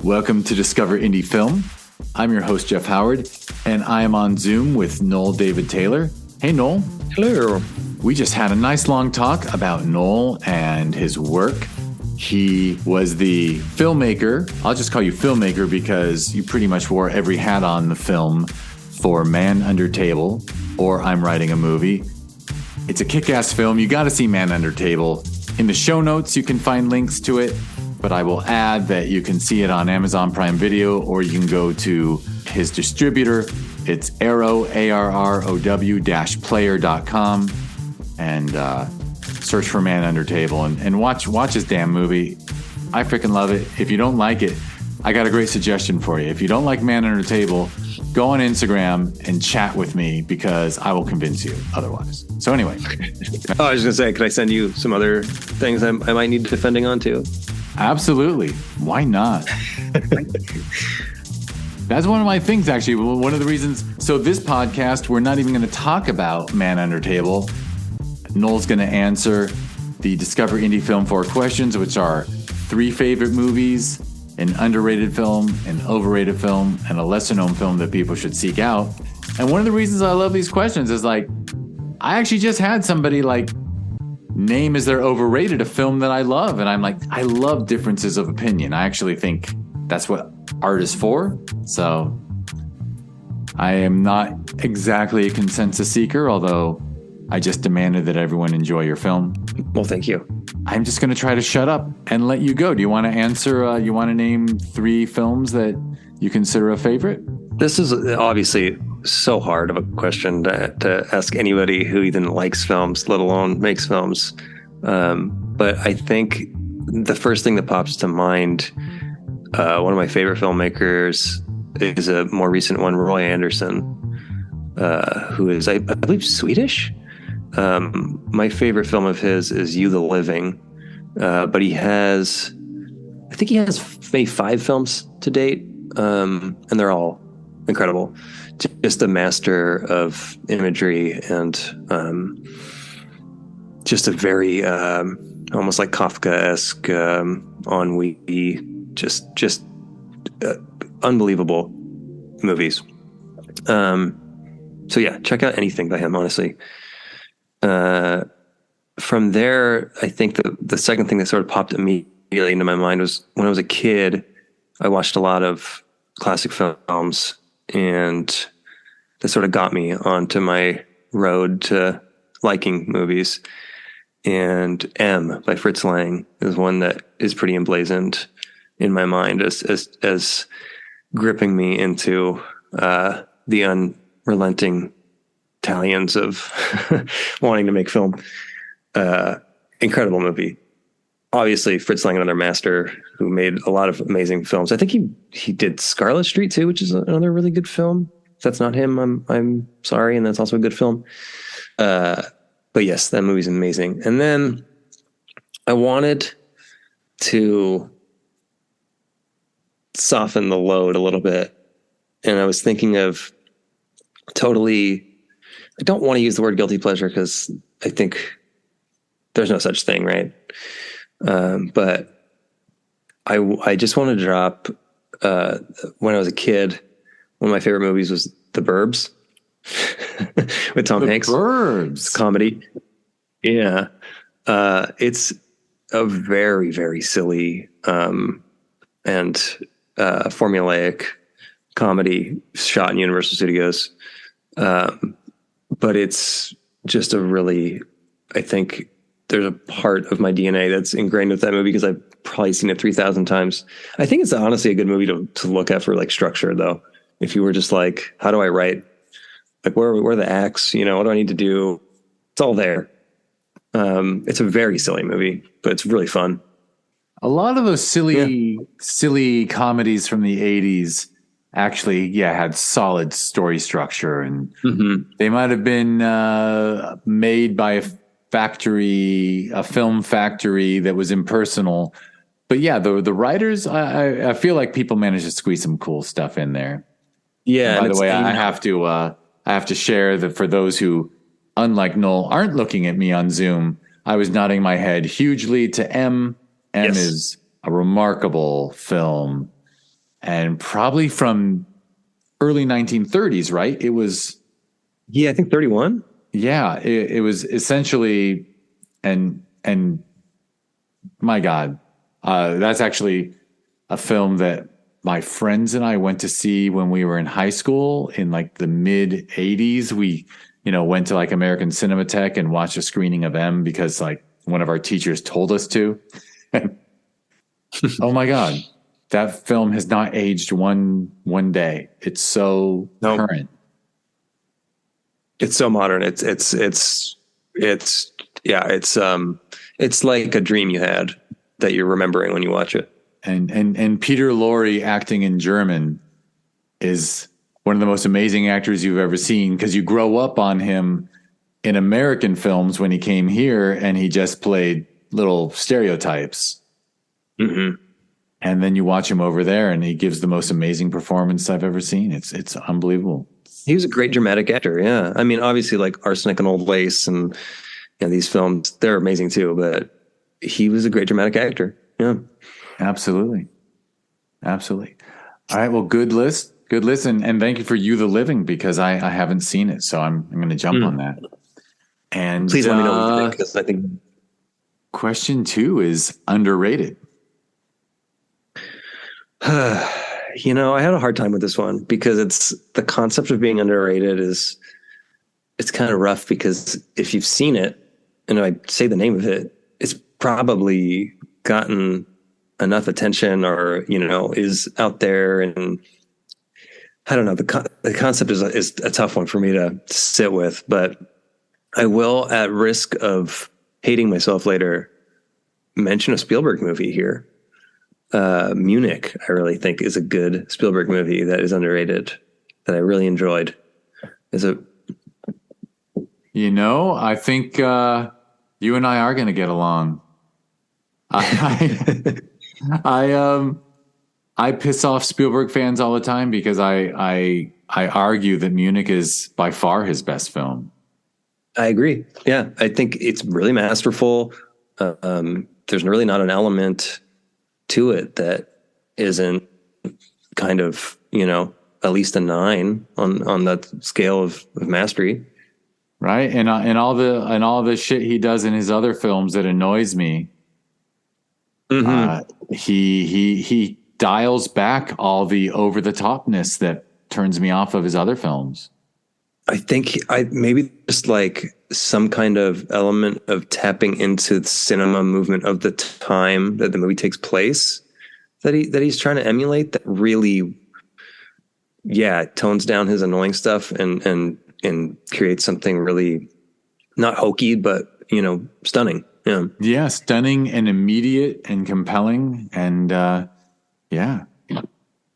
Welcome to Discover Indie Film. I'm your host, Jeff Howard, and I am on Zoom with Noel David Taylor. Hey, Noel. Hello. We just had a nice long talk about Noel and his work. He was the filmmaker. I'll just call you filmmaker because you pretty much wore every hat on the film for Man Under Table or I'm Writing a Movie. It's a kick-ass film. You got to see Man Under Table. In the show notes, you can find links to it, but I will add that you can see it on Amazon Prime Video, or you can go to his distributor. It's Arrow, ARROW-player.com, and search for Man Under Table and watch his damn movie. I freaking love it. If you don't like it, I got a great suggestion for you. If you don't like Man Under Table, go on Instagram and chat with me because I will convince you otherwise. So anyway. Oh, I was going to say, could I send you some other things I might need defending on too? Absolutely. Why not? That's one of my things, actually. One of the reasons. So this podcast, we're not even going to talk about Man Under Table. Noel's going to answer the Discover Indie Film 4 questions, which are 3 favorite movies, an underrated film, an overrated film, and a lesser-known film that people should seek out. And one of the reasons I love these questions is, like, I actually just had somebody, like, name as their overrated a film that I love. And I'm like, I love differences of opinion. I actually think that's what art is for. So I am not exactly a consensus seeker, although I just demanded that everyone enjoy your film. Well, thank you. I'm just going to try to shut up and let you go. Do you want to answer? You want to name 3 films that you consider a favorite? This is obviously so hard of a question to ask anybody who even likes films, let alone makes films. But I think the first thing that pops to mind, one of my favorite filmmakers is a more recent one, Roy Andersson, who is, I believe, Swedish. My favorite film of his is You the Living, but I think he has maybe 5 films to date, and they're all incredible. Just a master of imagery and just a very almost like Kafka-esque ennui, just unbelievable movies. So yeah, check out anything by him, honestly. From there, I think the second thing that sort of popped immediately into my mind was when I was a kid, I watched a lot of classic films, and that sort of got me onto my road to liking movies. And M by Fritz Lang is one that is pretty emblazoned in my mind as gripping me into the unrelenting Italians of wanting to make film. Incredible movie. Obviously, Fritz Lang, another master who made a lot of amazing films. I think he did Scarlet Street too, which is another really good film. If that's not him, I'm sorry, and that's also a good film. But yes, that movie's amazing. And then I wanted to soften the load a little bit, and I was thinking of totally. I don't want to use the word guilty pleasure because I think there's no such thing, right? But I just want to drop, when I was a kid, one of my favorite movies was The Burbs with Tom Hanks. The Burbs. Comedy. Yeah. It's a very, very silly and formulaic comedy shot in Universal Studios. But it's just a really, I think there's a part of my DNA that's ingrained with that movie because I've probably seen it 3,000 times. I think it's honestly a good movie to look at for like structure though. If you were just like, how do I write? Like where are the acts? You know, what do I need to do? It's all there. It's a very silly movie, but it's really fun. A lot of those silly comedies from the 80s actually, had solid story structure, and they might have been made by a film factory that was impersonal. But yeah, the writers, I feel like people managed to squeeze some cool stuff in there. Yeah. And by the way, I have to share that for those who, unlike Noel, aren't looking at me on Zoom, I was nodding my head hugely to M. M Yes. is a remarkable film. and probably from early 1930s, right? It was, Yeah, I think 31. yeah, it was essentially, and my God, that's actually a film that my friends and I went to see when we were in high school in like the mid 80s. We, went to like American Cinematheque and watched a screening of M because like one of our teachers told us to. Oh my God, that film has not aged one day. It's so Nope. current. It's so modern. It's like a dream you had that you're remembering when you watch it. And Peter Lorre acting in German is one of the most amazing actors you've ever seen because you grow up on him in American films when he came here and he just played little stereotypes. Mm-hmm. And then you watch him over there and he gives the most amazing performance I've ever seen. It's unbelievable. He was a great dramatic actor. Yeah. I mean, obviously like Arsenic and Old Lace and these films, they're amazing too, but he was a great dramatic actor. Yeah. Absolutely. Absolutely. All right. Well, good list. Good list. And thank you for You the Living because I haven't seen it. So I'm going to jump on that. And please let me know what you think because I think question 2 is underrated. I had a hard time with this one because it's the concept of being underrated it's kind of rough because if you've seen it and I say the name of it, it's probably gotten enough attention or, is out there. And I don't know, the concept is a tough one for me to sit with, but I will, at risk of hating myself later, mention a Spielberg movie here. Munich, I really think, is a good Spielberg movie that is underrated that I really enjoyed. I think you and I are going to get along. I piss off Spielberg fans all the time because I argue that Munich is by far his best film. I agree. Yeah, I think it's really masterful. There's really not an element to it that isn't kind of, at least a 9 on that scale of mastery. Right. And all the shit he does in his other films that annoys me. Mm-hmm. He dials back all the over the topness that turns me off of his other films. I think maybe just like some kind of element of tapping into the cinema movement of the time that the movie takes place that he's trying to emulate that really, tones down his annoying stuff and creates something really not hokey, but, stunning. Yeah. Yeah. Stunning and immediate and compelling. And, I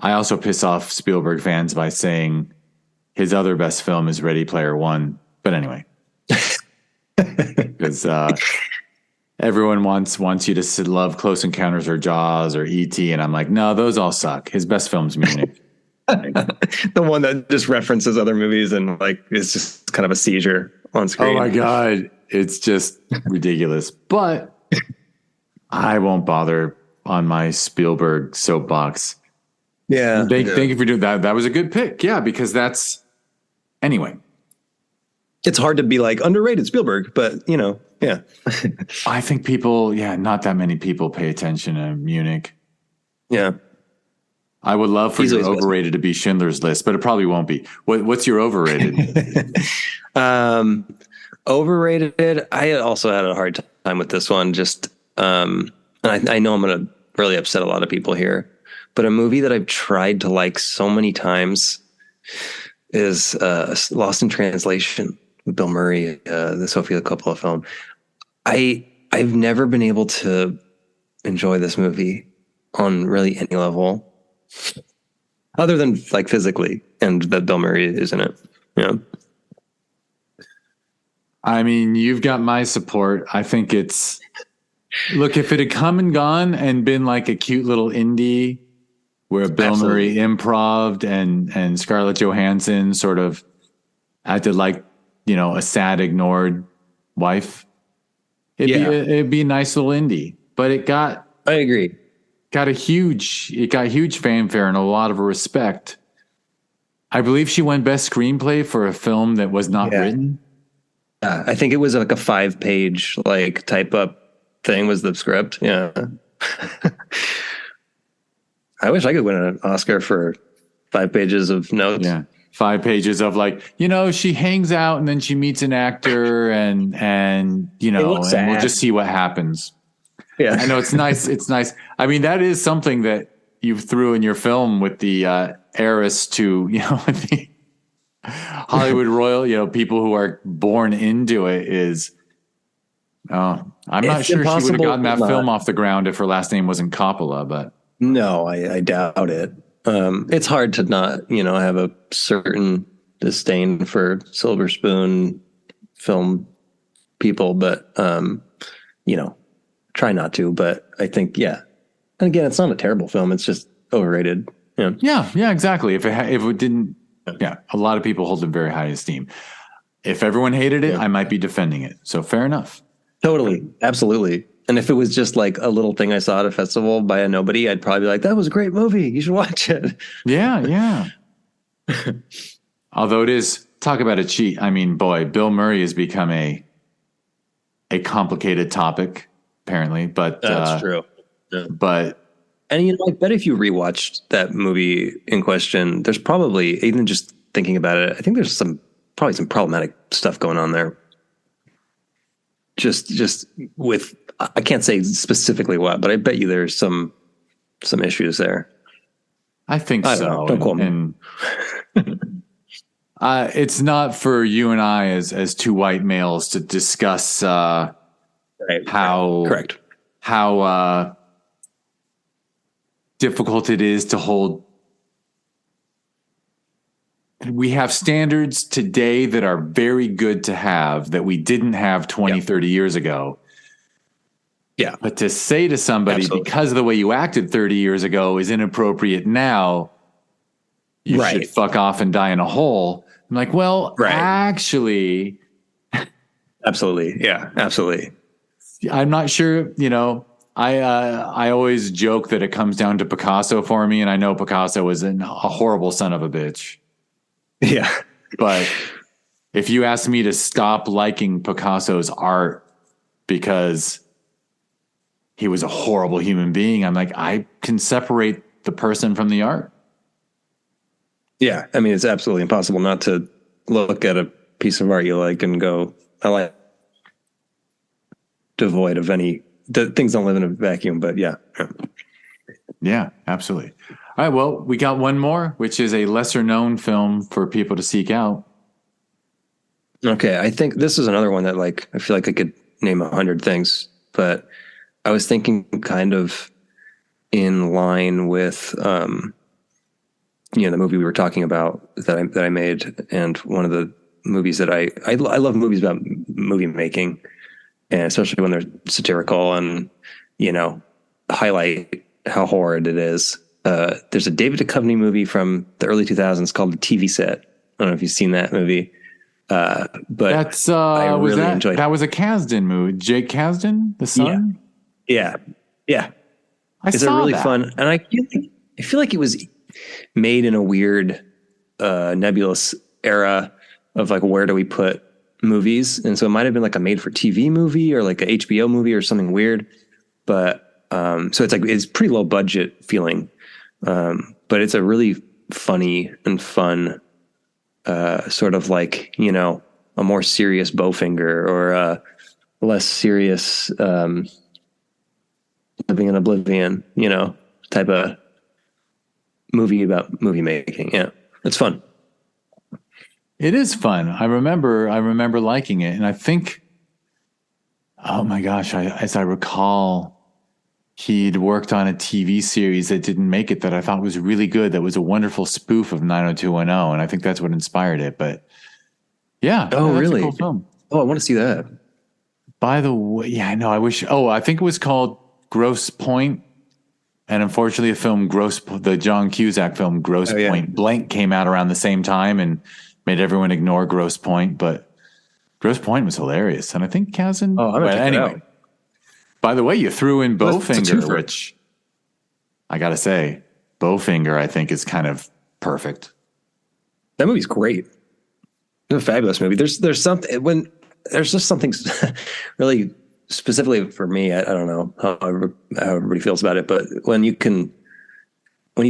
also piss off Spielberg fans by saying his other best film is Ready Player One. But anyway, because everyone wants you to love Close Encounters or Jaws or E.T. And I'm like, no, those all suck. His best film's Munich. The one that just references other movies and like is just kind of a seizure on screen. Oh my God. It's just ridiculous. But I won't bother on my Spielberg soapbox. Yeah. Thank you for doing that. That was a good pick. Yeah, because anyway. It's hard to be like underrated Spielberg, but yeah. I think not that many people pay attention to Munich. Yeah. I would love for your overrated to be Schindler's List, but it probably won't be. What's your overrated? Overrated. I also had a hard time with this one. Just, and I know I'm going to really upset a lot of people here, but a movie that I've tried to like so many times is Lost in Translation with Bill Murray, the Sofia Coppola film. I've never been able to enjoy this movie on really any level other than like physically, and that Bill Murray is in it. Yeah. I mean, you've got my support. I think look, if it had come and gone and been like a cute little indie where Bill Murray improv'd and Scarlett Johansson sort of acted like, a sad, ignored wife, it'd be a nice little indie, but I agree. it got huge fanfare and a lot of respect. I believe she won best screenplay for a film that was not written. I think it was like a 5-page like type up thing was the script. Yeah. I wish I could win an Oscar for 5 pages of notes. Yeah. 5 pages of like, she hangs out and then she meets an actor and and we'll just see what happens. Yeah. I know it's nice. It's nice. I mean, that is something that you threw in your film with the heiress to, the Hollywood royal, people who are born into it is, I'm not sure she would have gotten that film off the ground if her last name wasn't Coppola, but. No, I doubt it. It's hard to not, have a certain disdain for Silver Spoon film people, but, try not to. But I think, And again, it's not a terrible film. It's just overrated. Yeah, exactly. If it didn't, a lot of people hold it in very high esteem. If everyone hated it, I might be defending it. So fair enough. Totally. Absolutely. And if it was just like a little thing I saw at a festival by a nobody, I'd probably be like, that was a great movie. You should watch it. Yeah. Although it is, talk about a cheat. I mean, boy, Bill Murray has become a complicated topic, apparently. But that's true. Yeah. But and I bet if you rewatched that movie in question, there's probably, even just thinking about it, I think there's probably some problematic stuff going on there. Just with, I can't say specifically what, but I bet you there's some issues there. I think so. Don't quote me. It's not for you and I as two white males to discuss how correct how difficult it is to hold. We have standards today that are very good to have that we didn't have 20, 30 years ago. Yeah. But to say to somebody, because of the way you acted 30 years ago is inappropriate now, you should fuck off and die in a hole. I'm like, well, actually. Absolutely. Yeah, absolutely. I'm not sure, I always joke that it comes down to Picasso for me. And I know Picasso was a horrible son of a bitch. Yeah. But if you ask me to stop liking Picasso's art because he was a horrible human being, I'm like, I can separate the person from the art. Yeah. I mean, it's absolutely impossible not to look at a piece of art you like and go, I like, devoid of any, things don't live in a vacuum, but yeah. Yeah, absolutely. All right, well, we got one more, which is a lesser known film for people to seek out. Okay, I think this is another one that I feel like I could name 100 things, but I was thinking kind of in line with, the movie we were talking about that I made, and one of the movies that I love movies about movie making, and especially when they're satirical and, highlight how horrid it is. There's a David Duchovny movie from the early 2000s called The TV Set. I don't know if you've seen that movie. But that's I really enjoyed it. That was a Kasdan movie. Jake Kasdan, the son? Yeah. It's a really fun, and I feel like it was made in a weird nebulous era of where do we put movies, and so it might have been like a made for TV movie or like a HBO movie or something weird, but so it's pretty low budget feeling, but it's a really funny and fun sort of a more serious Bowfinger or a less serious Living in Oblivion, type of movie about movie making. Yeah, it's fun. It is fun. I remember liking it, and I think, oh my gosh, as I recall, he'd worked on a TV series that didn't make it that I thought was really good. That was a wonderful spoof of 90210, and I think that's what inspired it. But yeah, that's really a cool film. Oh, I want to see that. By the way, yeah, I know. I think it was called Grosse Pointe. And unfortunately, the John Cusack film Grosse Pointe Blank came out around the same time and made everyone ignore Grosse Pointe. But Grosse Pointe was hilarious. And I think Kasdan. Oh, I'm going to check it out. By the way, you threw in Bowfinger, which I got to say, Bowfinger, I think, is kind of perfect. That movie's great. It's a fabulous movie. There's something when there's just something really specifically for me. I don't know how everybody feels about it, but when you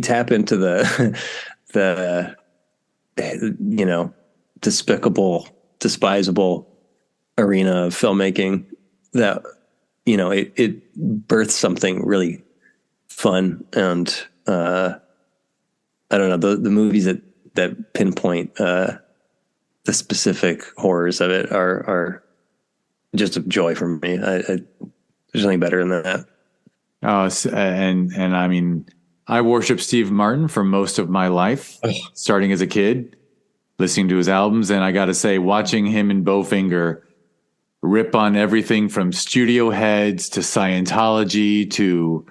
tap into the despicable, despisable arena of filmmaking, that it births something really fun. And I don't know, the movies that pinpoint the specific horrors of it are just a joy for me. There's nothing better than that. And I mean, I worship Steve Martin for most of my life, starting as a kid, listening to his albums. And I got to say, watching him in Bowfinger rip on everything from studio heads to Scientology to,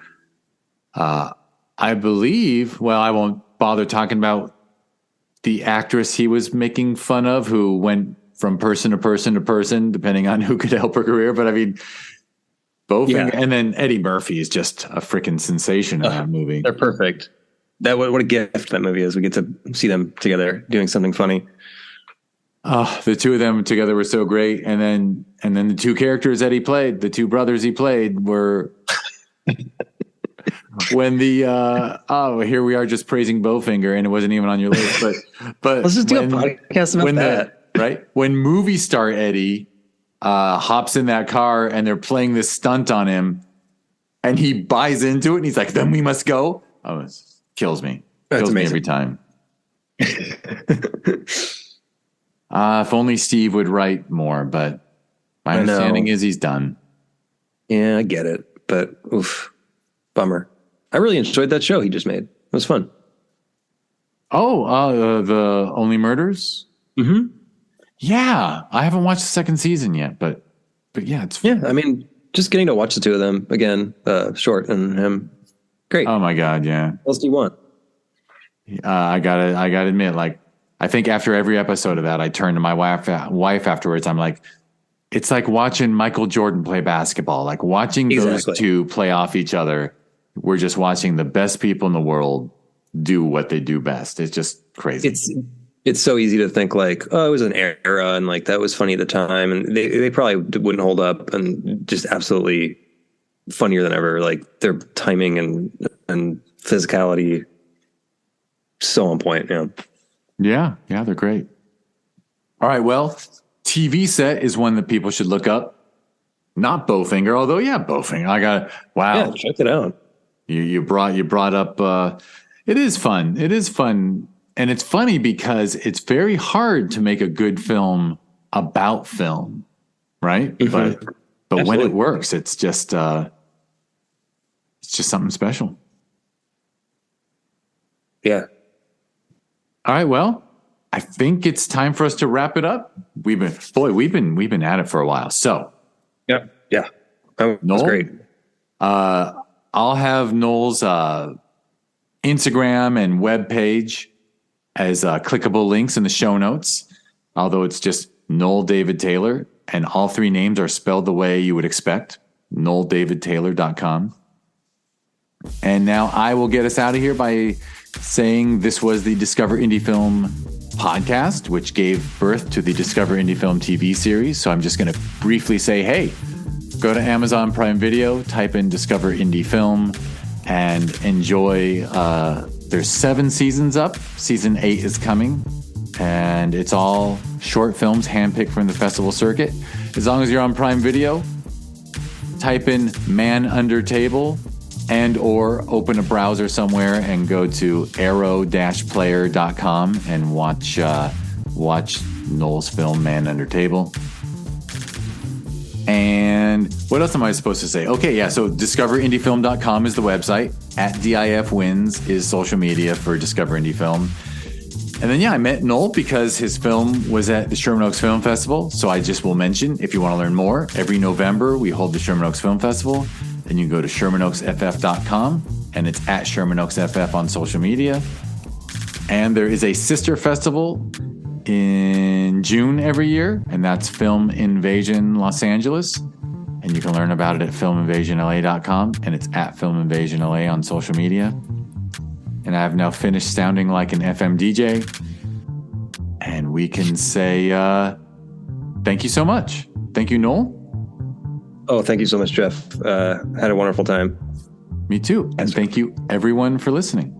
I believe, well, I won't bother talking about the actress he was making fun of, who went from person to person to person, depending on who could help her career. But I mean, Bowfinger, and then Eddie Murphy is just a freaking sensation in that movie. They're perfect. What a gift that movie is. We get to see them together doing something funny. The two of them together were so great. And then the two characters that he played, the two brothers he played, were when here we are just praising Bowfinger, and it wasn't even on your list, but let's just do a podcast about that. Right? When movie star Eddie hops in that car and they're playing this stunt on him and he buys into it and he's like, then we must go. Oh, it kills me. Kills me every time. If only Steve would write more, but my understanding is he's done. Yeah, I get it. But oof, bummer. I really enjoyed that show he just made. It was fun. Oh, the Only Murders? Mm-hmm. Yeah, I haven't watched the second season yet, but yeah, it's fun. Yeah. I mean, just getting to watch the two of them again, Short and him, great. Oh my God, yeah. What else do you want? I gotta admit, like, I think after every episode of that, I turn to my wife afterwards. I'm like, it's like watching Michael Jordan play basketball, like watching those two play off each other. We're just watching the best people in the world do what they do best. It's just crazy. It's so easy to think like, oh, it was an era and like that was funny at the time, and they probably wouldn't hold up, and just absolutely funnier than ever. Like their timing and physicality, so on point. Yeah, they're great. All right, well, TV set is one that people should look up. Not Bowfinger, although Bowfinger. Yeah, check it out. You brought up. It is fun. It is fun. And it's funny because it's very hard to make a good film about film, right? Mm-hmm. But when it works, it's just something special. Yeah. All right. Well, I think it's time for us to wrap it up. We've been at it for a while. So yeah. That was great. I'll have Noel's Instagram and web page as clickable links in the show notes, although it's just Noel David Taylor, and all three names are spelled the way you would expect, noeldavidtaylor.com. And now I will get us out of here by saying this was the Discover Indie Film podcast, which gave birth to the Discover Indie Film TV series. So I'm just going to briefly say, hey, go to Amazon Prime Video, type in Discover Indie Film, and enjoy. There's 7 seasons up. Season 8 is coming, and it's all short films handpicked from the festival circuit. As long as you're on Prime Video, type in Man Under Table and or open a browser somewhere and go to arrow-player.com and watch Noel's film Man Under Table. And what else am I supposed to say? Okay, yeah, so discoverindiefilm.com is the website. @DIFwins is social media for Discover Indie Film. And then, I met Noel because his film was at the Sherman Oaks Film Festival. So I just will mention, if you want to learn more, every November we hold the Sherman Oaks Film Festival. And you can go to ShermanOaksFF.com, and it's at ShermanOaksFF on social media. And there is a sister festival in June every year, and that's Film Invasion Los Angeles. And you can learn about it at filminvasionla.com, and it's at filminvasionla on social media. And I have now finished sounding like an FM DJ. And we can say thank you so much. Thank you, Noel. Oh, thank you so much, Jeff. Had a wonderful time. Me too. And thank you, everyone, for listening.